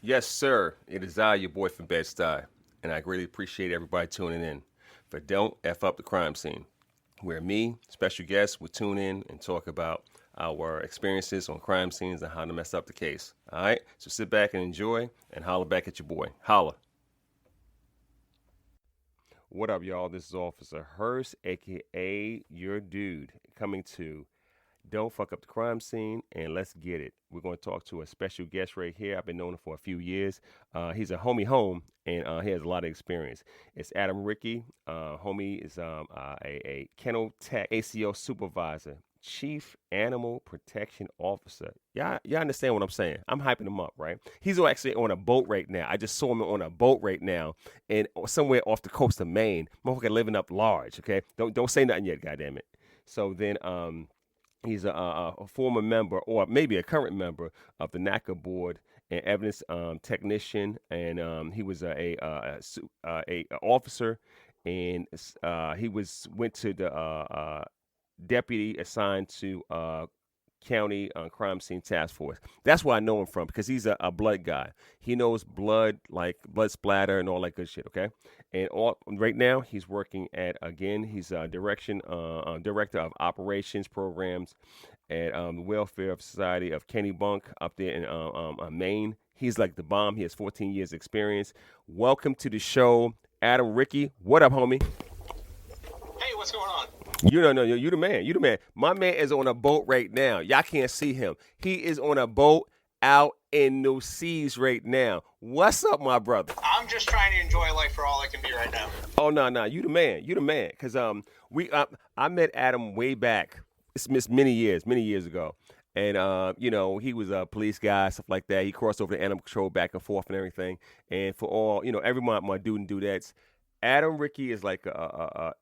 Yes, sir. It is I, your boy from Bed-Stuy, and I greatly appreciate everybody tuning in for Don't F Up the Crime Scene, where me, special guests, will tune in and talk about our experiences on crime scenes and how to mess up the case. All right? So sit back and enjoy and holler back at your boy. Holla. What up, y'all? This is Officer Hurst, aka your dude, coming to Don't Fuck Up the Crime Scene, and let's get it. We're going to talk to a special guest right here. I've been knowing him for a few years. He's a homie home, and he has a lot of experience. It's A.Ricci. Homie is a kennel tech ACO supervisor, chief animal protection officer. Y'all understand what I'm saying? I'm hyping him up, right? He's actually on a boat right now. I just saw him on a boat right now, and somewhere off the coast of Maine. Motherfucker living up large. Okay, don't say nothing yet, goddamn it. So then, he's a former member, or maybe a current member, of the NACA board and evidence technician, and he was a officer, and he went to the deputy assigned to county crime scene task force. That's where I know him from because he's a blood guy. He knows blood, like blood splatter and all that good shit. Okay, and right now he's working at, again, he's director of operations programs at the Welfare Society of Kennebunk up there in Maine. He's like the bomb. He has 14 years experience. Welcome to the show, A.Ricci. What up, homie? Hey, what's going on? You don't know. You the man. You the man. My man is on a boat right now. Y'all can't see him. He is on a boat out in the seas right now. What's up, my brother? I'm just trying to enjoy life for all I can be right now. Oh no. You the man. You the man. Cause I met Adam way back. It's missed many years ago. And he was a police guy, stuff like that. He crossed over to animal control back and forth and everything. And for all, every month my dude and dudettes, A.Ricci is like the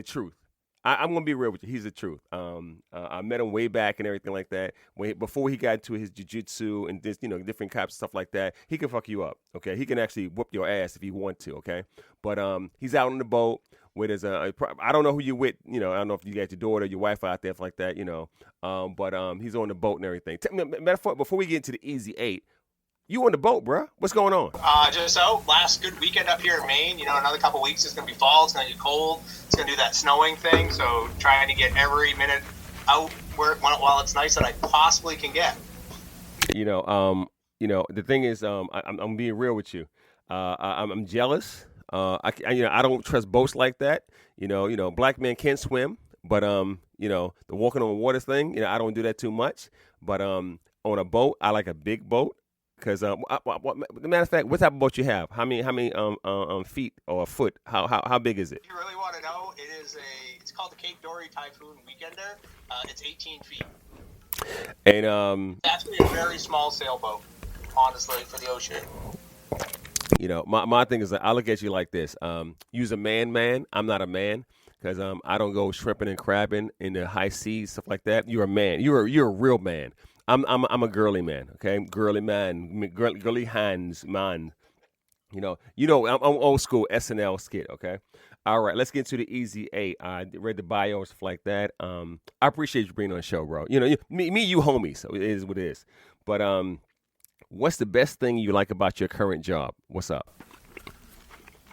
truth. I'm gonna be real with you. He's the truth. I met him way back and everything like that. Before he got into his jujitsu and this, different types of stuff like that, he can fuck you up. Okay, he can actually whoop your ass if he want to. Okay, but he's out on the boat with his. I don't know who you with. I don't know if you got your daughter, your wife out there, like that. But he's on the boat and everything. Matter of fact, before we get into the easy eight, you on the boat, bruh? What's going on? Just last good weekend up here in Maine. Another couple weeks it's gonna be fall. It's gonna get cold. It's gonna do that snowing thing. So trying to get every minute out while it's nice that I possibly can get. The thing is, I'm being real with you. I'm jealous. I don't trust boats like that. Black men can swim, but the walking on water thing, I don't do that too much. But on a boat, I like a big boat. Because the matter of fact, what type of boat you have? How many feet or a foot? How big is it? If you really want to know, it's called the Cape Dory Typhoon Weekender. It's 18 feet. And that's a very small sailboat, honestly, for the ocean. My thing is that I look at you like this. You's a man. I'm not a man. Because I don't go shrimping and crabbing in the high seas, stuff like that. You're a man. You're a real man. I'm a girly man, okay? Girly man, girly hands, man. I'm old school SNL skit, okay? All right, let's get into the easy eight. I read the bio and stuff like that. I appreciate you being on the show, bro. Me, you homies, so it is what it is. But what's the best thing you like about your current job? What's up?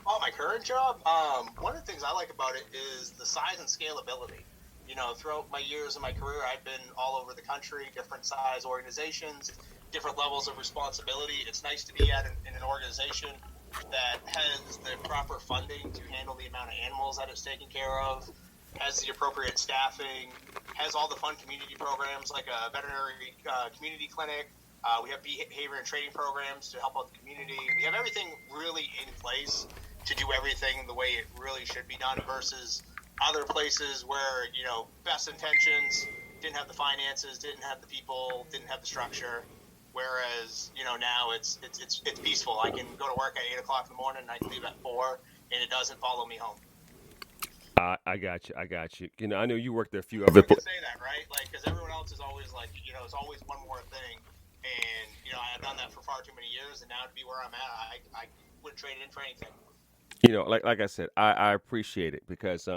Oh, my current job? One of the things I like about it is the size and scalability. Throughout my years in my career, I've been all over the country, different size organizations, different levels of responsibility. It's nice to be in an organization that has the proper funding to handle the amount of animals that it's taking care of, has the appropriate staffing, has all the fun community programs like a veterinary community clinic. We have behavior and training programs to help out the community. We have everything really in place to do everything the way it really should be done versus other places where, best intentions, didn't have the finances, didn't have the people, didn't have the structure. Whereas, now it's peaceful. I can go to work at 8 o'clock in the morning and I can leave at 4 and it doesn't follow me home. I got you. I know you worked there a few other places. Say that, right? Because everyone else is always it's always one more thing. And, I've done that for far too many years. And now to be where I'm at, I wouldn't trade it in for anything. Like I said, I appreciate it because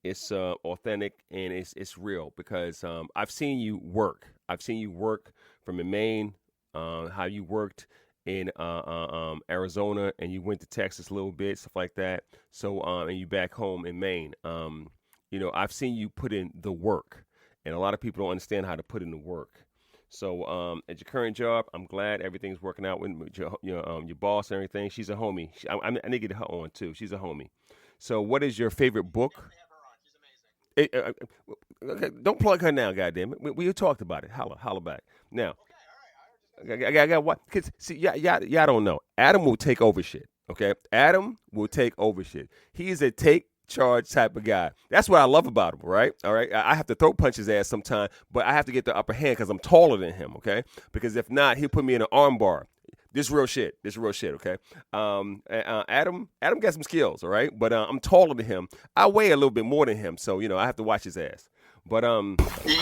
it's authentic and it's real because I've seen you work. I've seen you work from in Maine, how you worked in Arizona, and you went to Texas a little bit, stuff like that. So and you back home in Maine. I've seen you put in the work, and a lot of people don't understand how to put in the work. So at your current job, I'm glad everything's working out with your boss and everything. She's a homie. I need to get her on too. She's a homie. So what is your favorite book? Definitely have her on. She's amazing. Okay, don't plug her now, goddamn it. We talked about it. Holla back now. Okay, all right. I just I got what? Cause see, y'all don't know. Adam will take over shit. Okay, Adam will take over shit. He is a take charge type of guy. That's what I love about him. Right? All right. I have to throat punch his ass sometime, but I have to get the upper hand because I'm taller than him. Okay. Because if not, he'll put me in an arm bar. This real shit. Okay. Adam got some skills. All right. But I'm taller than him. I weigh a little bit more than him, so I have to watch his ass. But you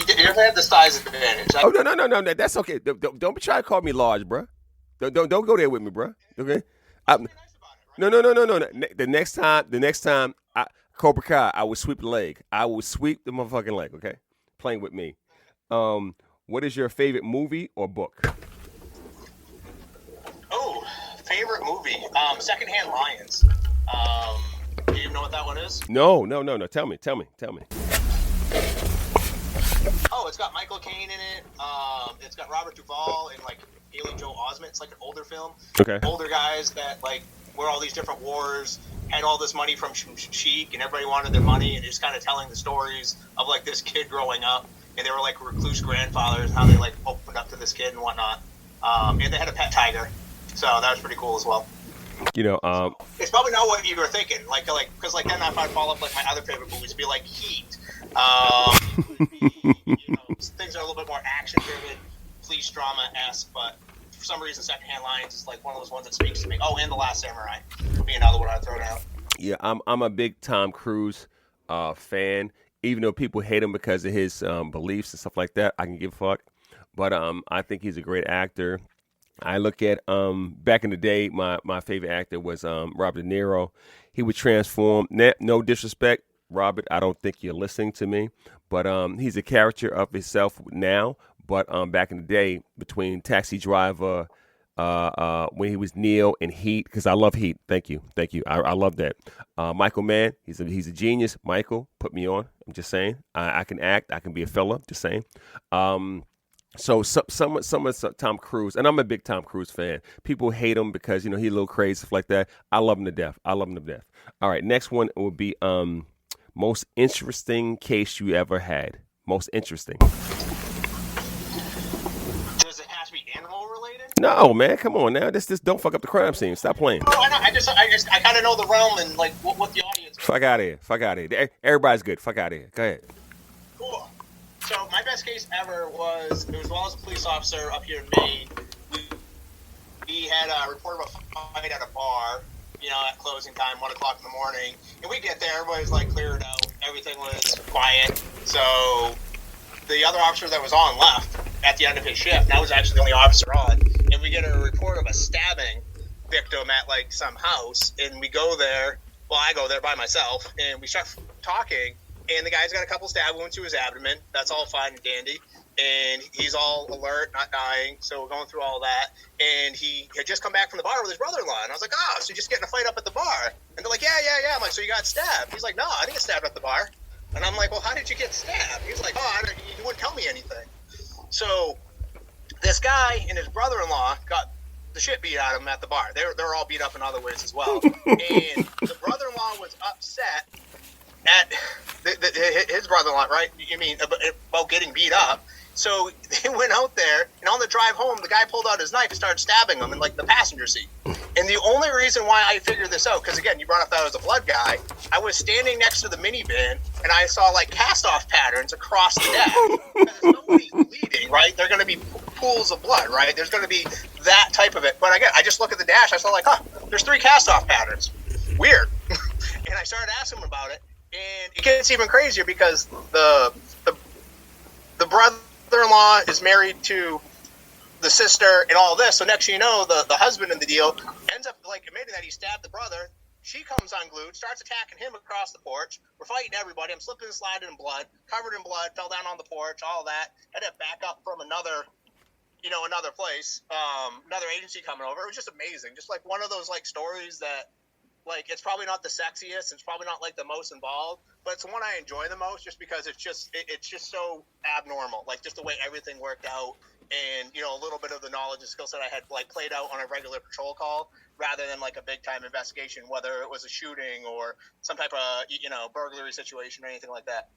definitely have the size advantage. oh no, that's okay. Don't be trying to call me large, bro. Don't go there with me, bro. Okay. Be nice about it, right? No. The next time, Cobra Kai, I will sweep the leg. I will sweep the motherfucking leg. Okay, playing with me. What is your favorite movie or book? Oh, favorite movie. Secondhand Lions. Do you know what that one is? No. Tell me. Oh, it's got Michael Caine in it. It's got Robert Duvall and like Haley Joel Osment. It's like an older film. Okay. Older guys that like were all these different wars, had all this money from Sheik, and everybody wanted their money, and just kind of telling the stories of like this kid growing up, and they were like recluse grandfathers, how they like opened up to this kid and whatnot. And they had a pet tiger, so that was pretty cool as well. It's probably not what you were thinking, because then if I'd follow up like my other favorite movies, would be like Heat. Would be, things are a little bit more action driven, police drama esque, but for some reason, Secondhand Lions is like one of those ones that speaks to me. Oh, and The Last Samurai would be another one I'd throw down. Yeah, I'm a big Tom Cruise fan. Even though people hate him because of his beliefs and stuff like that, I can give a fuck. But I think he's a great actor. I look at back in the day, my favorite actor was Robert De Niro. He would transform. No disrespect, Robert. I don't think you're listening to me, but he's a character of himself now. But back in the day, between Taxi Driver, when he was Neo in Heat, because I love Heat. Thank you. I love that. Michael Mann, he's a genius. Michael, put me on. I'm just saying. I can act. I can be a fella. Just saying. So some of Tom Cruise, and I'm a big Tom Cruise fan. People hate him because he's a little crazy, stuff like that. I love him to death. All right, next one will be most interesting case you ever had. Most interesting. Does it have to be animal related? No, man, come on now. This don't fuck up the crime scene. Stop playing. Oh, I kind of know the realm and like what the audience. Fuck out of here. Everybody's good. Fuck out of here. Go ahead. Cool. So my best case ever was while I was a police officer up here in Maine. We had a report of a fight at a bar, at closing time, 1 o'clock in the morning. And we get there, everybody's like cleared out, everything was quiet. So the other officer that was on left at the end of his shift, and I was actually the only officer on. And we get a report of a stabbing victim at like some house, and we go there. Well, I go there by myself, and we start talking. And the guy's got a couple stab wounds to his abdomen. That's all fine and dandy. And he's all alert, not dying. So we're going through all that. And he had just come back from the bar with his brother-in-law. And I was like, so you just getting a fight up at the bar? And they're like, yeah. I'm like, so you got stabbed? He's like, no, I didn't get stabbed at the bar. And I'm like, well, how did you get stabbed? He's like, you wouldn't tell me anything. So this guy and his brother-in-law got the shit beat out of him at the bar. They're all beat up in other ways as well. And the brother-in-law was upset at his brother-in-law, right? You mean about getting beat up? So they went out there, and on the drive home, the guy pulled out his knife and started stabbing him in like the passenger seat. And the only reason why I figured this out, because again, you brought up that I was a blood guy, I was standing next to the minivan, and I saw like cast-off patterns across the deck. Because nobody's bleeding, right? They're going to be pools of blood, right? There's going to be that type of it. But again, I just look at the dash, I saw like, there's 3 cast-off patterns. Weird. And I started asking him about it. And it gets even crazier because the brother-in-law is married to the sister and all this. So next thing you know, the husband in the deal ends up like admitting that he stabbed the brother. She comes unglued, starts attacking him across the porch. We're fighting everybody. I'm slipping and sliding in blood, covered in blood, fell down on the porch, all that. Had to back up from another another place, another agency coming over. It was just amazing. Just like one of those like stories that like it's probably not the sexiest, it's probably not like the most involved, but it's the one I enjoy the most just because it's just so abnormal. Like just the way everything worked out and a little bit of the knowledge and skill set I had like played out on a regular patrol call rather than like a big time investigation, whether it was a shooting or some type of burglary situation or anything like that.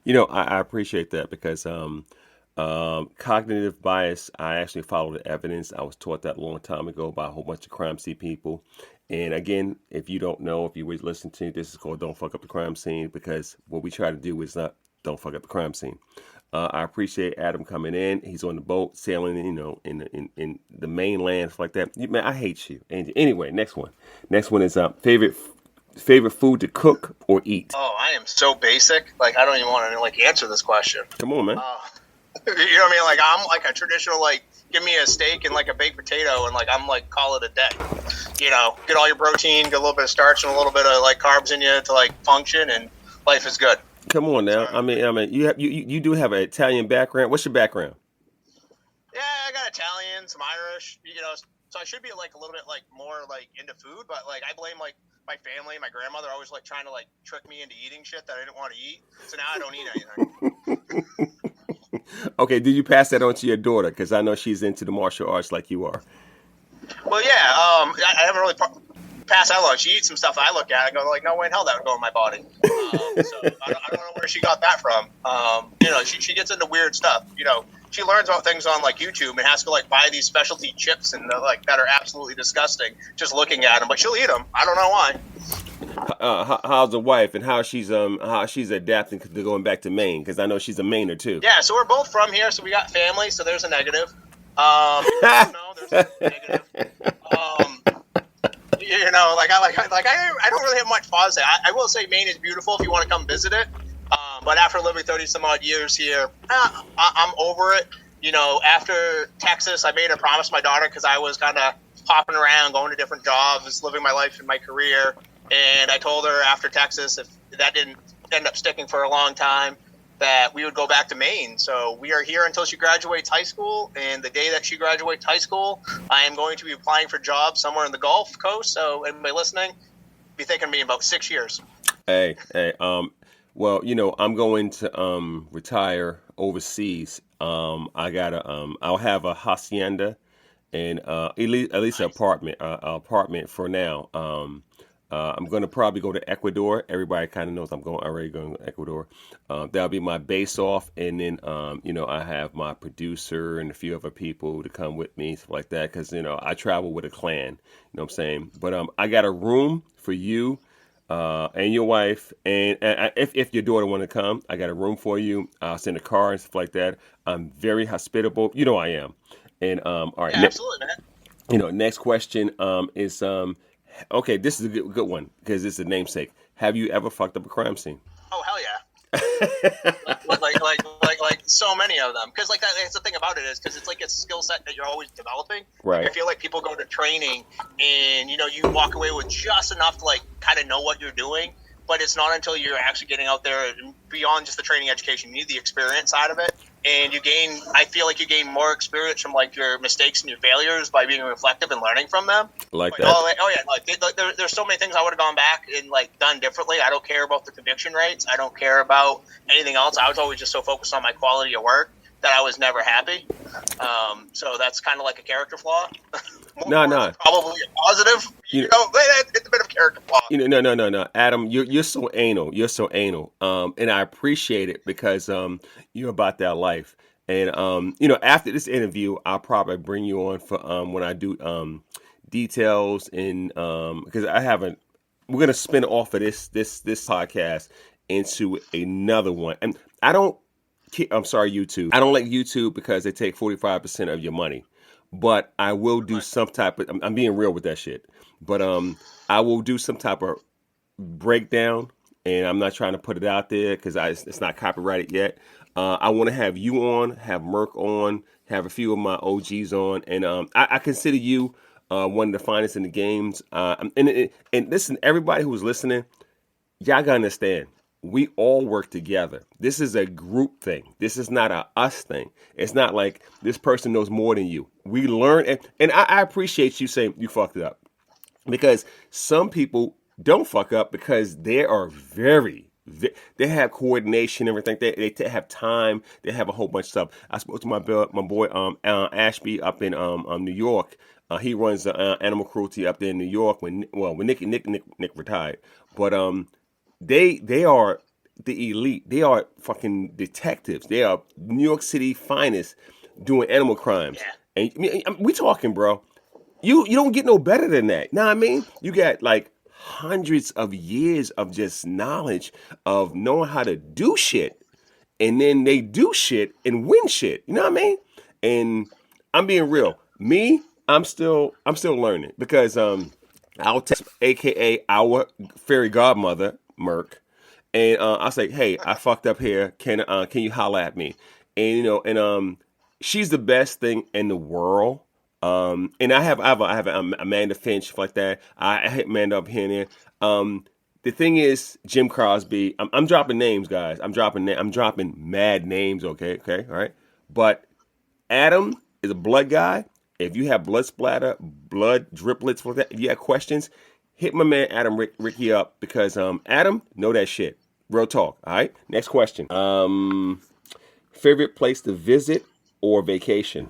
I appreciate that because cognitive bias, I actually follow the evidence. I was taught that a long time ago by a whole bunch of crime scene people. And again, if you don't know, if you would listen to this, is called Don't Fuck Up the Crime Scene because what we try to do is not don't fuck up the crime scene. I appreciate Adam coming in. He's on the boat sailing, in the mainland, stuff like that. Man, I hate you. And anyway, next one. Next one is favorite food to cook or eat. Oh, I am so basic. Like I don't even want to like answer this question. Come on, man. You know what I mean? Like I'm like a traditional like give me a steak and like a baked potato and like I'm like call it a day. Get all your protein, get a little bit of starch and a little bit of like carbs in you to like function and life is good. Come on now. I mean, you do have an Italian background. What's your background? Yeah, I got Italian, some Irish, so I should be like a little bit like more like into food, but like I blame like my family, my grandmother always like trying to like trick me into eating shit that I didn't want to eat. So now I don't eat anything. Okay, did you pass that on to your daughter? Because I know she's into the martial arts like you are. Well, yeah, I haven't really passed that along. She eats some stuff I look at and go like, no way in hell that would go in my body. So I don't know where she got that from. She gets into weird stuff. She learns about things on like YouTube and has to like buy these specialty chips and like that are absolutely disgusting just looking at them. But she'll eat them. I don't know why. How's the wife and how she's adapting to going back to Maine? Because I know she's a Mainer too. Yeah, so we're both from here, so we got family. So there's a negative. No, there's a negative. I don't really have much pause there. I will say Maine is beautiful if you want to come visit it. But after living 30 some odd years here, I'm over it. After Texas, I made a promise to my daughter because I was kind of hopping around, going to different jobs, living my life in my career. And I told her after Texas, if that didn't end up sticking for a long time, that we would go back to Maine. So we are here until she graduates high school. And the day that she graduates high school, I am going to be applying for jobs somewhere in the Gulf Coast. So anybody listening, be thinking of me in about 6 years. Hey. Well, I'm going to retire overseas. I'll have a hacienda and at least an apartment for now. I'm going to probably go to Ecuador. Everybody kind of knows already going to Ecuador. That'll be my base off. And then, I have my producer and a few other people to come with me, stuff like that. Because, I travel with a clan, you know what I'm saying? But I got a room for you and your wife. And if your daughter want to come, I got a room for you. I'll send a car and stuff like that. I'm very hospitable. You know I am. And, all right. Yeah, absolutely, man. Next question is... Okay, this is a good one because it's a namesake. Have you ever fucked up a crime scene? Oh hell yeah! like so many of them. Because like that's the thing about it is because it's like a skill set that you're always developing. Right. I feel like people go to training and you walk away with just enough to like kind of know what you're doing, but it's not until you're actually getting out there and beyond just the training education. You need the experience side of it. And I feel like you gain more experience from like your mistakes and your failures by being reflective and learning from them. Like that. There's so many things I would have gone back and like done differently. I don't care about the conviction rates. I don't care about anything else. I was always just so focused on my quality of work that I was never happy. So that's kind of like a character flaw. No. Probably a positive. It's a bit of a character flaw. No. Adam, you're so anal. You're so anal. And I appreciate it because you're about that life. And after this interview, I'll probably bring you on for when I do details and because we're gonna spin off of this podcast into another one. And I'm sorry, YouTube. I don't like YouTube because they take 45% of your money. But I will do some type of, I'm being real with that shit. But I will do some type of breakdown, and I'm not trying to put it out there because it's not copyrighted yet. I want to have you on, have Merc on, have a few of my OGs on, and I consider you one of the finest in the games. And listen, everybody who's listening, y'all gotta understand. we all work together. This is a group thing. This is not a us thing. It's not like this person knows more than you. We learn, and I appreciate you saying you fucked it up, because some people don't fuck up because they are they have coordination, everything. They have time. They have a whole bunch of stuff. I spoke to my boy Ashby up in New York. He runs animal cruelty up there in New York. When Nick retired, but they are the elite. They are fucking detectives. They are New York City finest doing animal crimes. And we talking, bro. You don't get no better than that. Know what I mean? You got like hundreds of years of just knowledge of knowing how to do shit, and then they do shit and win shit. You know what I mean? And I'm being real. Me, I'm still learning, because I'll text AKA our fairy godmother Merc, and I say, hey, I fucked up here. Can you holla at me? And she's the best thing in the world. And I have Amanda Finch like that. I hit Amanda up here and there. The thing is, Jim Crosby. I'm dropping names, guys. I'm dropping mad names. Okay, all right. But Adam is a blood guy. If you have blood splatter, blood driplets, like that, if you have questions, hit my man Adam Ricky up, because Adam know that shit. Real talk. All right. Next question. Favorite place to visit or vacation?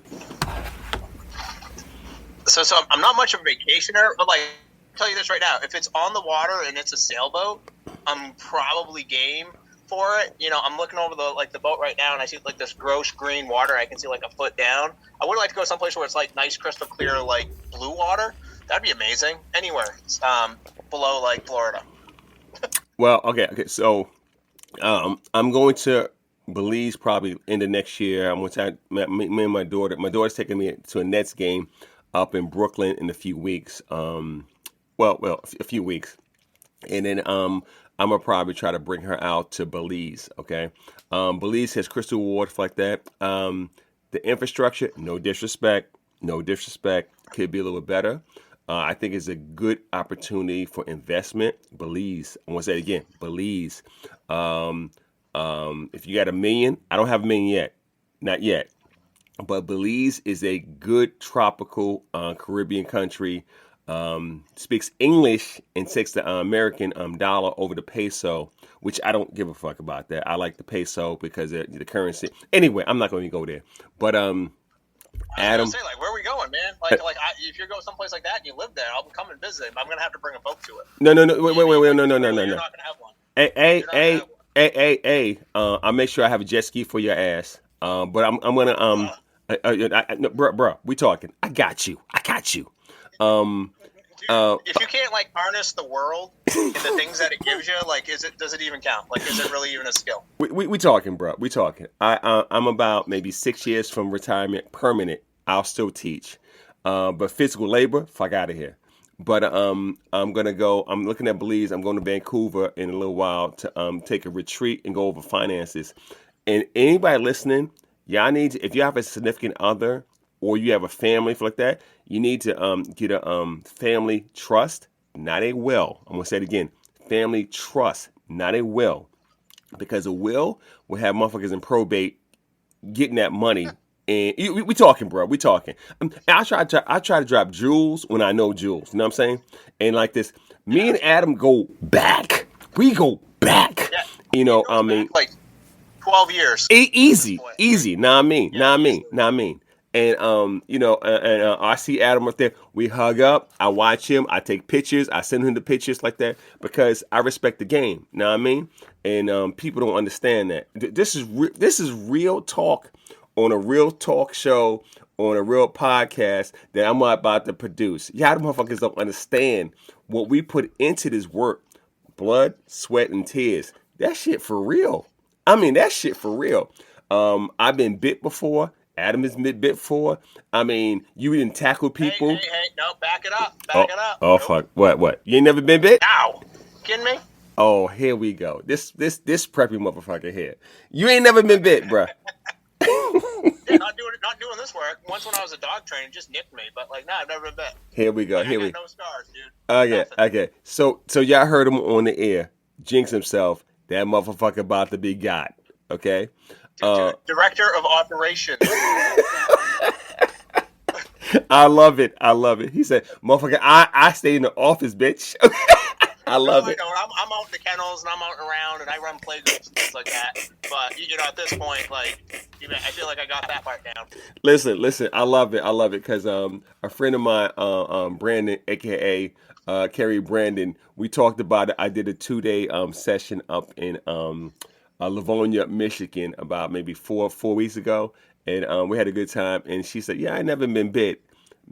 So I'm not much of a vacationer, but like, I'll tell you this right now: if it's on the water and it's a sailboat, I'm probably game for it. I'm looking over the boat right now, and I see like this gross green water. I can see like a foot down. I would like to go someplace where it's like nice, crystal clear, like blue water. That'd be amazing. Anywhere below like Florida. Well, okay. So I'm going to Belize probably in the next year. I'm going to me and my daughter. My daughter's taking me to a Nets game up in Brooklyn in a few weeks. A few weeks, and then I'm gonna probably try to bring her out to Belize. Okay, Belize has crystal water like that. The infrastructure, no disrespect, could be a little better. I think it's a good opportunity for investment. Belize, I want to say it again, Belize. If you got $1 million, I don't have $1 million yet, not yet. But Belize is a good tropical Caribbean country. Speaks English and takes the American dollar over the peso, which I don't give a fuck about that. I like the peso because of the currency. Anyway, I'm not going to go there. But I Adam, was gonna say, like, where are we going, man? If you go someplace like that and you live there, I'll come and visit. But I'm gonna have to bring a boat to it. no, wait, no. You're not gonna have one. Hey, I'll make sure I have a jet ski for your ass. But I'm gonna bro, we talking. I got you. If you can't like harness the world and the things that it gives you, like, does it even count? Like, is it really even a skill? We talking, bro. We talking. I'm about maybe 6 years from retirement, permanent. I'll still teach, but physical labor, fuck out of here. But I'm gonna go. I'm looking at Belize. I'm going to Vancouver in a little while to take a retreat and go over finances. And anybody listening, y'all need to, if you have a significant other or you have a family like that, you need to get a family trust, not a will. I'm gonna say it again: family trust, not a will, because a will have motherfuckers in probate getting that money. And we talking, bro. We talking. I try to drop jewels when I know jewels. You know what I'm saying? And like this, me and Adam go back. We go back. Yeah. I mean, like 12 years. Easy. Nah, I mean. And I see Adam up there. We hug up. I watch him. I take pictures. I send him the pictures like that because I respect the game. Know what I mean? And people don't understand that. This is real talk on a real talk show on a real podcast that I'm about to produce. Y'all the motherfuckers don't understand what we put into this work. Blood, sweat, and tears. That shit for real. I mean, that shit for real. I've been bit before. Adam has been bit before. I mean, you didn't tackle people. Hey, no, back it up. Back it up. Oh, fuck. What? You ain't never been bit? Ow. Kidding me? Oh, here we go. This preppy motherfucker here. You ain't never been bit, bruh. Yeah, not doing this work. Once when I was a dog trainer, it just nicked me. But like, I've never been bit. Here we go. I got no scars, dude. Okay. So y'all heard him on the air jinx himself. That motherfucker about to be got. Okay. Uh, Director of operations. I love it. I love it. He said, "Motherfucker, I stay in the office, bitch." I No, love I it. don't. I'm out in the kennels and I'm out and around and I run playgroups and things like that. But at this point, like, I feel like I got that part down. Listen. I love it. I love it because a friend of mine, Brandon, aka Kerry Brandon, we talked about it. I did a 2 day session up in Livonia, Michigan, about maybe four weeks ago, and we had a good time. And she said, "Yeah, I never been bit."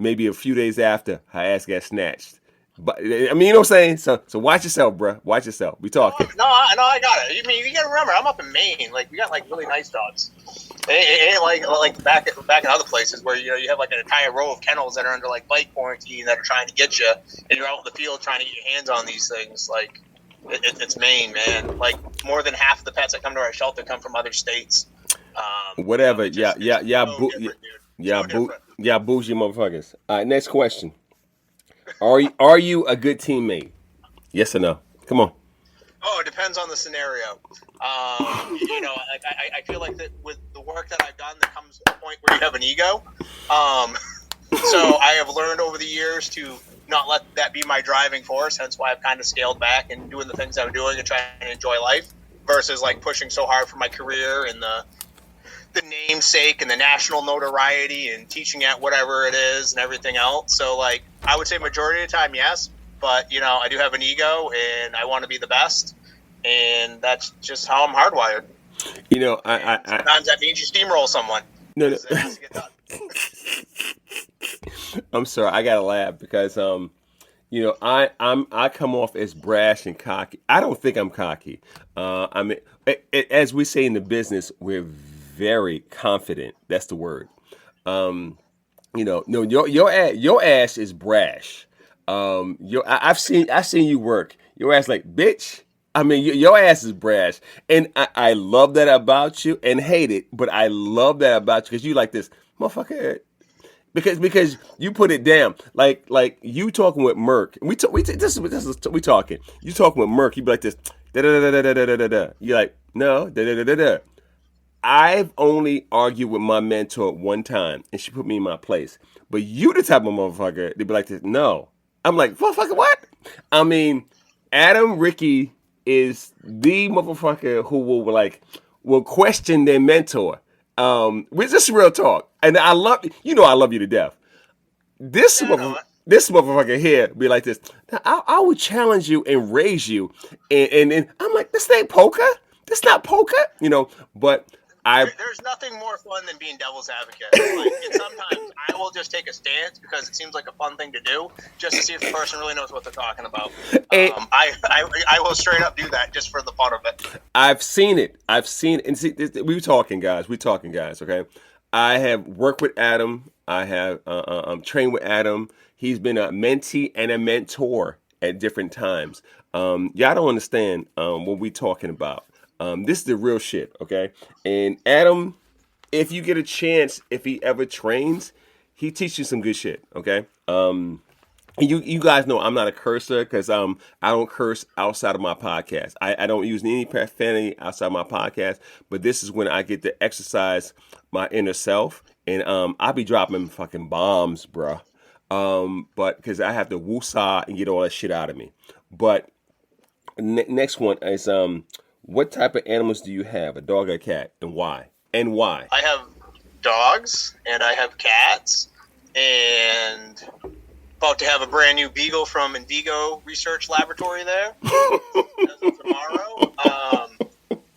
Maybe a few days after, her ass got snatched. But I mean, you know what I'm saying? So watch yourself, bro. Watch yourself. We No, talking. I got it. You got to remember, I'm up in Maine. Like, we got like really nice dogs. It ain't like back in other places where you have like an entire row of kennels that are under like bite quarantine that are trying to get you, and you're out in the field trying to get your hands on these things. Like, it's Maine, man. Like, more than half of the pets that come to our shelter come from other states. Whatever. It's so different, dude. So different. Bougie motherfuckers. All right, next question. Are you a good teammate? Yes or no? Come on. Oh, it depends on the scenario. Like I feel like that with the work that I've done, there comes a point where you have an ego. So I have learned over the years to not let that be my driving force. Hence why I've kind of scaled back and doing the things I'm doing and trying to enjoy life versus like pushing so hard for my career and the namesake and the national notoriety and teaching at whatever it is and everything else. So like I would say majority of the time, yes. But I do have an ego and I want to be the best, and that's just how I'm hardwired. Sometimes that means you steamroll someone. No, no. It has to get done. I'm sorry. I gotta laugh because I come off as brash and cocky. I don't think I'm cocky. I mean, as we say in the business, we're very confident. That's the word. No, your ass is brash. I've seen you work. Your ass like bitch. I mean, your ass is brash, and I love that about you, and hate it, but I love that about you because you like this motherfucker. Because you put it down like you talking with Merc. This is we talking. You talking with Merc. You be like this. Da da da da da da da da. You're like no da da da da da. I've only argued with my mentor one time, and she put me in my place. But you the type of motherfucker, they'd be like this, no. I'm like, motherfucker, what? I mean, A.Ricci is the motherfucker who will question their mentor. Which is real talk. And I love you to death. This Yeah, I know it. this motherfucker here be like this. Now, I would challenge you and raise you, and I'm like, this ain't poker. This not poker, But There's nothing more fun than being devil's advocate. Like, and sometimes I will just take a stance because it seems like a fun thing to do, just to see if the person really knows what they're talking about. And- I will straight up do that just for the fun of it. I've seen it. And see, we talking guys. Okay, I have worked with Adam. I have trained with Adam. He's been a mentee and a mentor at different times. Y'all don't understand what we talking about. This is the real shit, okay? And Adam, if you get a chance, if he ever trains, he teaches you some good shit, okay? You guys know I'm not a cursor because I don't curse outside of my podcast. I don't use any profanity outside my podcast, but this is when I get to exercise my inner self, and I'll be dropping fucking bombs, bruh. But because I have to woosah and get all that shit out of me. But next one is what type of animals do you have? A dog or a cat, and why? And why? I have dogs and I have cats, and about to have a brand new beagle from Indigo Research Laboratory there as of tomorrow.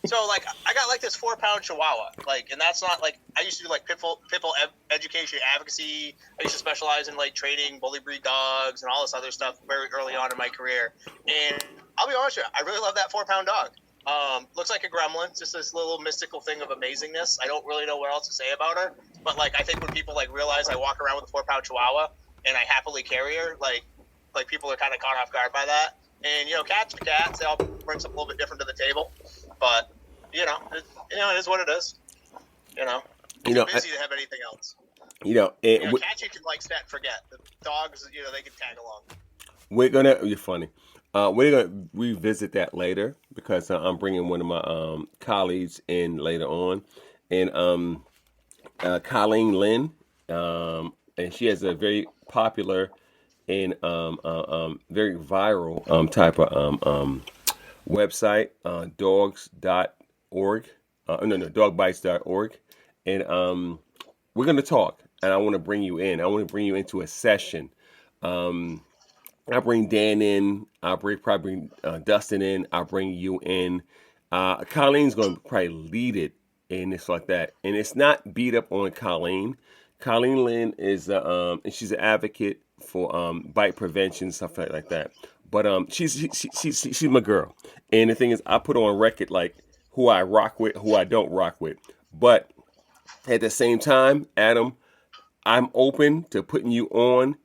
So like I got like this 4-pound Chihuahua, and that's not like I used to do like pitbull education advocacy. I used to specialize in like training bully breed dogs and all this other stuff very early on in my career. And I'll be honest with you, I really love that 4-pound dog. Looks like a gremlin. It's just this little mystical thing of amazingness. I don't really know what else to say about her, but like I think when people like realize I walk around with a 4-pound Chihuahua and I happily carry her, like people are kind of caught off guard by that. And cats are cats. They all bring something a little bit different to the table, but it is what it is. It's busy to have anything else. Cats you can like set and forget. The dogs, they can tag along. You're funny. We're gonna revisit that later because I'm bringing one of my colleagues in later on, and Colleen Lynn, and she has a very popular and very viral type of website, dogs.org. No, dogbites.org. And we're going to talk, and I want to bring you in. I want to bring you into a session. I bring Dan in. Probably bring Dustin in. I'll bring you in. Colleen's going to probably lead it, and it's like that. And it's not beat up on Colleen. Colleen Lynn is, and she's an advocate for bite prevention, stuff like that. But she's my girl. And the thing is, I put on record like who I rock with, who I don't rock with. But at the same time, Adam, I'm open to putting you on,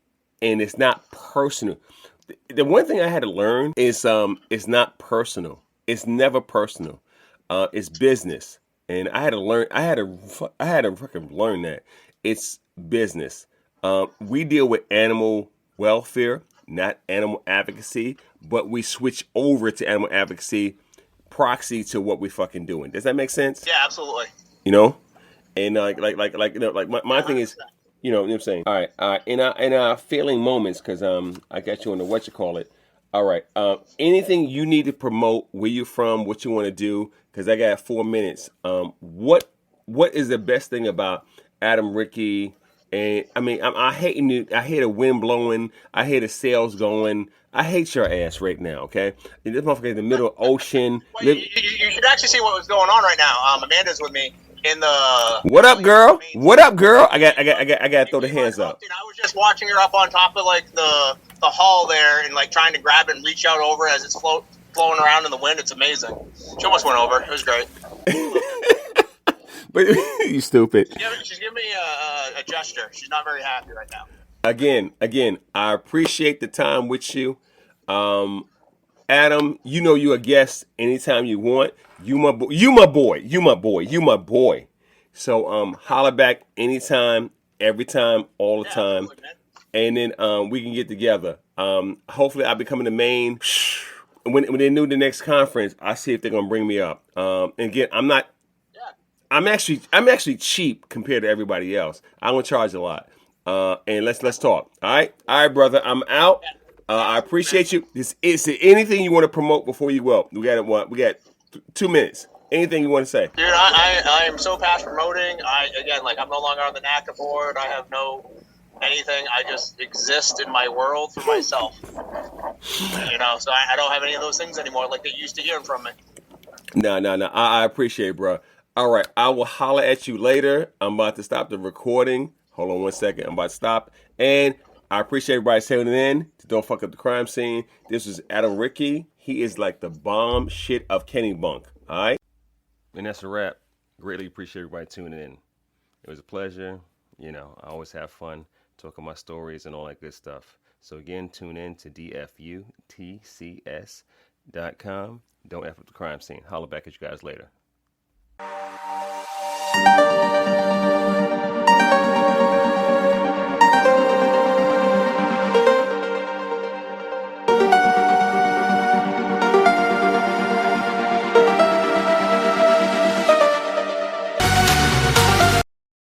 and it's not personal. The one thing I had to learn is it's not personal. It's never personal. It's business, and I had to learn. I had to fucking learn that it's business. We deal with animal welfare, not animal advocacy, but we switch over to animal advocacy proxy to what we fucking doing. Does that make sense? Yeah, absolutely. You know, and my thing is, you know what I'm saying. All right. In our failing moments, because I got you on the what you call it. All right. Anything you need to promote? Where you from? What you want to do? Because I got 4 minutes. What is the best thing about Adam Ricci? And I mean, I hate the wind blowing. I hate the sails going. I hate your ass right now. Okay, and this motherfucker in the middle of the ocean. Well, you should actually see what was going on right now. Amanda's with me in the. What up, girl? What up, girl? I got to throw the hands up. I was just watching her up on top of like the hull there and like trying to grab it and reach out over as it's flowing around in the wind. It's amazing. She almost went over. It was great. But you stupid. She's giving me a gesture. She's not very happy right now. Again, I appreciate the time with you. Adam, you know you're a guest anytime you want. You my boy. So holler back anytime, every time, all the time. And then we can get together. Hopefully I'll be coming to Maine. When they do the next conference, I see if they're gonna bring me up. And again, I'm actually cheap compared to everybody else. I don't charge a lot. And let's talk. All right, brother. I'm out. I appreciate you. Is there anything you want to promote before you go? We got 2 minutes. Anything you want to say? Dude, I am so past promoting. I'm no longer on the NACA board. I have no anything. I just exist in my world for myself. So I don't have any of those things anymore like they used to hear from me. No. I appreciate it, bro. All right, I will holler at you later. I'm about to stop the recording. Hold on 1 second. I'm about to stop. And I appreciate everybody tuning in to Don't Fuck Up the Crime Scene. This is Adam Ricci. He is like the bomb shit of Kennebunk. All right? And that's a wrap. Greatly appreciate everybody tuning in. It was a pleasure. I always have fun talking my stories and all that good stuff. So again, tune in to dfutcs.com. Don't F up the crime scene. Holler back at you guys later.